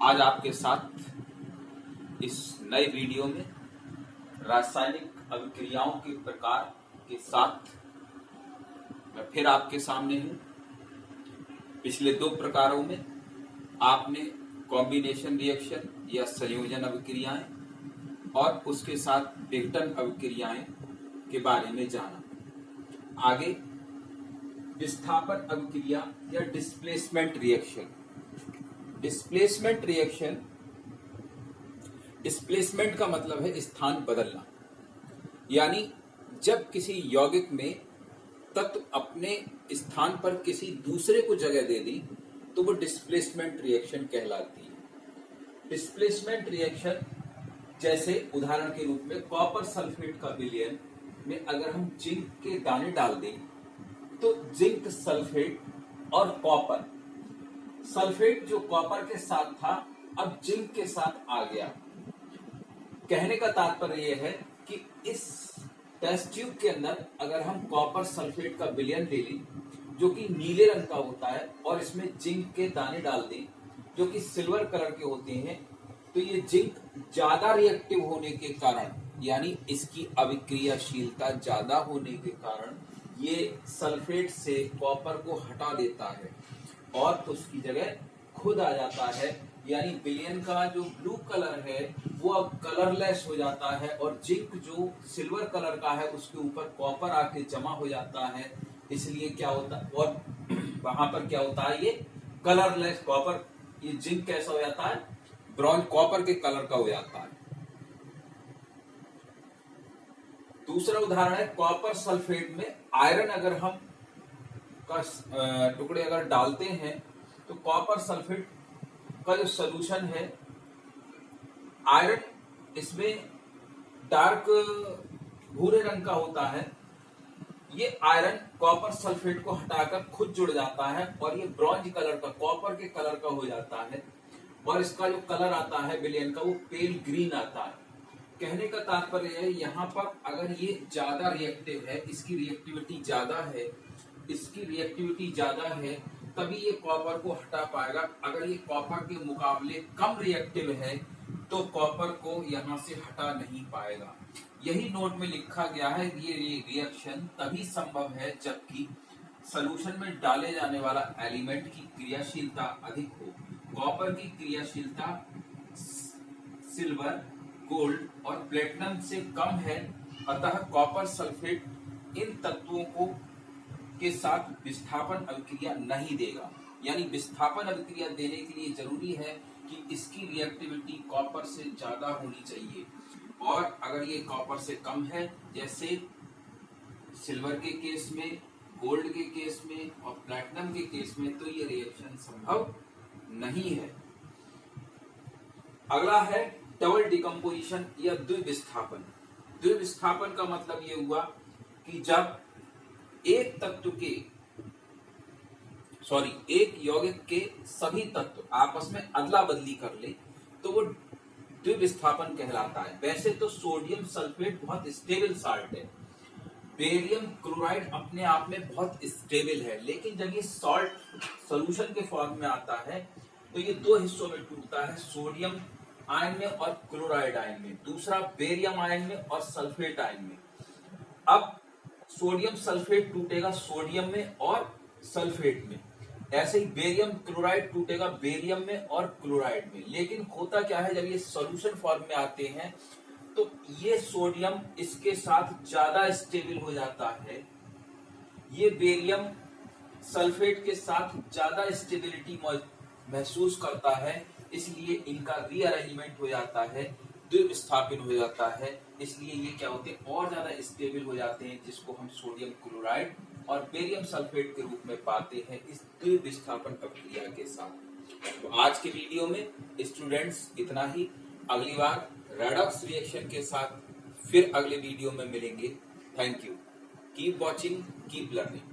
आज आपके साथ इस नए वीडियो में रासायनिक अभिक्रियाओं के प्रकार के साथ मैं फिर आपके सामने हूं। पिछले दो प्रकारों में आपने कॉम्बिनेशन रिएक्शन या संयोजन अभिक्रियाएं और उसके साथ विघटन अभिक्रियाएं के बारे में जाना। आगे विस्थापन अभिक्रिया या डिस्प्लेसमेंट रिएक्शन। डिस्प्लेसमेंट का मतलब है स्थान बदलना, यानी जब किसी यौगिक में तत्व अपने स्थान पर किसी दूसरे को जगह दे दी तो वो डिस्प्लेसमेंट रिएक्शन कहलाती है। डिस्प्लेसमेंट रिएक्शन जैसे उदाहरण के रूप में कॉपर सल्फेट का विलयन में अगर हम जिंक के दाने डाल दें तो जिंक सल्फेट और कॉपर सल्फेट जो कॉपर के साथ था अब जिंक के साथ आ गया। कहने का तात्पर्य यह है कि इस टेस्ट ट्यूब के अंदर अगर हम कॉपर सल्फेट का विलयन ले लें जो कि नीले रंग का होता है और इसमें जिंक के दाने डाल दें जो कि सिल्वर कलर के होते हैं, तो ये जिंक ज्यादा रिएक्टिव होने के कारण यानी इसकी अभिक्रियाशीलता ज्यादा होने के कारण ये सल्फेट से कॉपर को हटा देता है और उसकी जगह खुद आ जाता है, यानी विलयन का जो ब्लू कलर है वो अब कलरलेस हो जाता है और जिंक जो सिल्वर कलर का है उसके ऊपर कॉपर आके जमा हो जाता है। इसलिए क्या होता है और वहां पर क्या होता है, ये कलरलेस कॉपर, ये जिंक कैसा हो जाता है, ब्रॉन्ज कॉपर के कलर का हो जाता है। दूसरा उदाहरण है कॉपर सल्फेट में आयरन अगर हम टुकड़े अगर डालते हैं तो कॉपर सल्फेट का जो सॉल्यूशन है आयरन इसमें डार्क भूरे रंग का होता है। ये आयरन कॉपर सल्फेट को हटाकर खुद जुड़ जाता है और ये ब्रॉन्ज कलर का कॉपर के कलर का हो जाता है और इसका जो कलर आता है विलयन का वो पेल ग्रीन आता है। कहने का तात्पर्य है यहाँ पर अगर ये ज्यादा रिएक्टिव है, इसकी रिएक्टिविटी ज्यादा है तभी ये कॉपर को हटा पाएगा। अगर ये कॉपर के मुकाबले कम रिएक्टिव है तो कॉपर को यहाँ से हटा नहीं पाएगा। यही नोट में लिखा गया है, ये रिएक्शन तभी संभव है जबकि सॉल्यूशन में डाले जाने वाला एलिमेंट की क्रियाशीलता अधिक हो। कॉपर की क्रियाशीलता सिल्वर, गोल्ड और प्लेटिनम से कम है, अतः कॉपर सल्फेट इन तत्वों को के साथ विस्थापन अभिक्रिया नहीं देगा। यानी विस्थापन अभिक्रिया देने के लिए जरूरी है कि इसकी रिएक्टिविटी कॉपर से ज्यादा होनी चाहिए और अगर ये कॉपर से कम है जैसे सिल्वर के केस में, गोल्ड के केस में और प्लैटिनम के केस में, तो ये रिएक्शन संभव नहीं है। अगला है डबल डिकम्पोजिशन या द्विविस्थापन। द्विविस्थापन का मतलब ये हुआ कि जब एक यौगिक के सभी तत्व आपस में अदला बदली कर ले तो वो द्विविस्थापन कहलाता है। वैसे तो सोडियम सल्फेट बहुत स्टेबल साल्ट है, बेरियम क्लोराइड अपने आप में बहुत स्टेबल है, लेकिन जब ये सॉल्ट सॉल्यूशन के फॉर्म में आता है तो ये दो हिस्सों में टूटता है, सोडियम आयन में और क्लोराइड आयन में, दूसरा बेरियम आयन में और सल्फेट आयन में। अब सोडियम सल्फेट टूटेगा सोडियम में और सल्फेट में, ऐसे ही बेरियम क्लोराइड टूटेगा बेरियम में और क्लोराइड में। लेकिन होता क्या है, जब ये सॉल्यूशन फॉर्म में आते हैं तो ये सोडियम इसके साथ ज्यादा स्टेबल हो जाता है, ये बेरियम सल्फेट के साथ ज्यादा स्टेबिलिटी महसूस करता है, इसलिए इनका रीअरेंजमेंट हो जाता है, द्विविस्थापन हो जाता है। इसलिए ये क्या होते हैं, और ज्यादा स्टेबल हो जाते हैं, जिसको हम सोडियम क्लोराइड और बेरियम सल्फेट के रूप में पाते हैं इस द्विविस्थापन प्रक्रिया के साथ। तो आज के वीडियो में स्टूडेंट्स इतना ही। अगली बार रेडॉक्स रिएक्शन के साथ फिर अगले वीडियो में मिलेंगे। Thank you. Keep watching, keep learning.